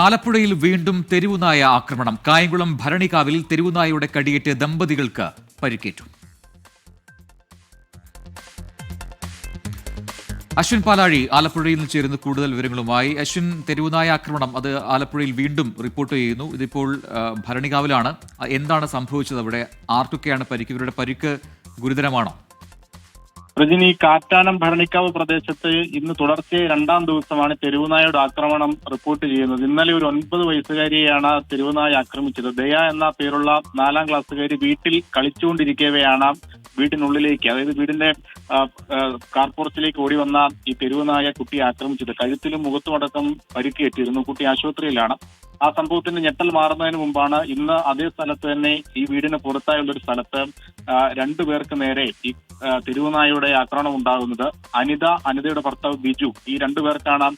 ആലപ്പുഴയിൽ വീണ്ടും തെരുവുനായ ആക്രമണം. കായംകുളം ഭരണികാവിൽ തെരുവുനായയുടെ കടിയേറ്റ് ദമ്പതികൾക്ക് പരിക്കേറ്റു. അശ്വിൻ പാലാഴി ആലപ്പുഴയിൽ നിന്ന് ചേരുന്ന കൂടുതൽ വിവരങ്ങളുമായി. അശ്വിൻ, തെരുവുനായ ആക്രമണം അത് ആലപ്പുഴയിൽ വീണ്ടും റിപ്പോർട്ട് ചെയ്യുന്നു. ഇതിപ്പോൾ ഭരണികാവിലാണ്. എന്താണ് സംഭവിച്ചത്? അവിടെ ആർക്കൊക്കെയാണ് പരിക്ക്? ഇവരുടെ പരിക്ക് ഗുരുതരമാണോ? രജനി, കാറ്റാനം ഭരണിക്കാവ് പ്രദേശത്ത് ഇന്ന് തുടർച്ചയായി രണ്ടാം ദിവസമാണ് തെരുവുനായയുടെ ആക്രമണം റിപ്പോർട്ട് ചെയ്യുന്നത്. ഇന്നലെ ഒരു 9 വയസ്സുകാരിയെയാണ് തെരുവുനായ ആക്രമിച്ചത്. ദയ എന്ന പേരുള്ള 4ാം ക്ലാസ്സുകാരി വീട്ടിൽ കളിച്ചുകൊണ്ടിരിക്കവെയാണ് വീടിനുള്ളിലേക്ക്, അതായത് വീടിന്റെ കാർപോർച്ചിലേക്ക് ഓടി വന്ന ഈ തെരുവുനായ കുട്ടിയെ ആക്രമിച്ചത്. കഴുത്തിലും മുഖത്തുമടക്കം പരിക്കേറ്റിരുന്നു. കുട്ടി ആശുപത്രിയിലാണ്. ആ സംഭവത്തിന്റെ ഞെട്ടൽ മാറുന്നതിന് മുമ്പാണ് ഇന്ന് അതേ സ്ഥലത്ത് തന്നെ, ഈ വീടിന് പുറത്തായുള്ള ഒരു സ്ഥലത്ത് 2 പേർക്ക് നേരെ ഈ തെരുവുനായയുടെ ആക്രമണം ഉണ്ടാകുന്നത്. അനിതയുടെ ഭർത്താവ് ബിജു, ഈ 2 പേർക്കാണ്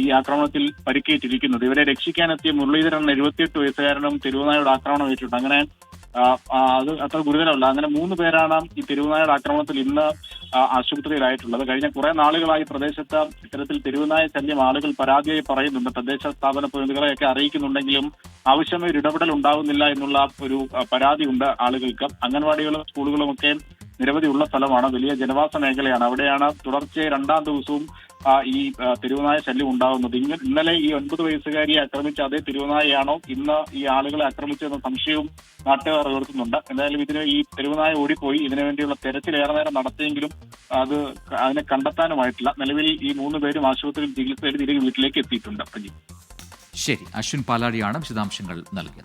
ഈ ആക്രമണത്തിൽ പരിക്കേറ്റിരിക്കുന്നത്. ഇവരെ രക്ഷിക്കാനെത്തിയ മുരളീധരൻ 78 വയസ്സുകാരനും തെരുവുനായയുടെ ആക്രമണം ഏറ്റിട്ടുണ്ട്. അങ്ങനെ അത് അത്ര ഗുരുതരമല്ല. അങ്ങനെ 3 പേരാണ് ഈ തെരുവുനായയുടെ ആക്രമണത്തിൽ ഇന്ന് ആശുപത്രിയിലായിട്ടുള്ളത്. കഴിഞ്ഞ കുറെ നാളുകളായി പ്രദേശത്ത് ഇത്തരത്തിൽ തെരുവുനായ ശല്യം ആളുകൾ പരാതിയായി പറയുന്നുണ്ട്. തദ്ദേശ സ്ഥാപന പ്രതിനിധികളെയൊക്കെ അറിയിക്കുന്നുണ്ടെങ്കിലും ആവശ്യമായ ഒരു ഇടപെടൽ ഉണ്ടാകുന്നില്ല എന്നുള്ള ഒരു പരാതിയുണ്ട് ആളുകൾക്ക്. അംഗൻവാടികളും സ്കൂളുകളും ഒക്കെ നിരവധി ഉള്ള സ്ഥലമാണ്. വലിയ ജനവാസ മേഖലയാണ്. അവിടെയാണ് തുടർച്ചയായി രണ്ടാം ദിവസവും ഈ തെരുവുനായ ശല്യം ഉണ്ടാകുന്നത്. ഇന്നലെ ഈ 9 വയസ്സുകാരിയെ ആക്രമിച്ച അതേ തെരുവുനായയാണോ ഇന്ന് ഈ ആളുകളെ ആക്രമിച്ചതെന്ന സംശയവും നാട്ടുകാർ ഉയർത്തുന്നുണ്ട്. എന്തായാലും ഈ തെരുവുനായ ഓടിപ്പോയി. ഇതിനുവേണ്ടിയുള്ള തെരച്ചിൽ ഏറെ നേരം നടത്തിയെങ്കിലും അതിനെ കണ്ടെത്താനുമായിട്ടില്ല. നിലവിൽ ഈ 3 പേരും ആശുപത്രിയിൽ ചികിത്സയിൽ തിരികെ വീട്ടിലേക്ക് എത്തിയിട്ടുണ്ട്. ശരി, അശ്വിൻ പാലാടിയാണ് വിശദാംശങ്ങൾ നൽകിയത്.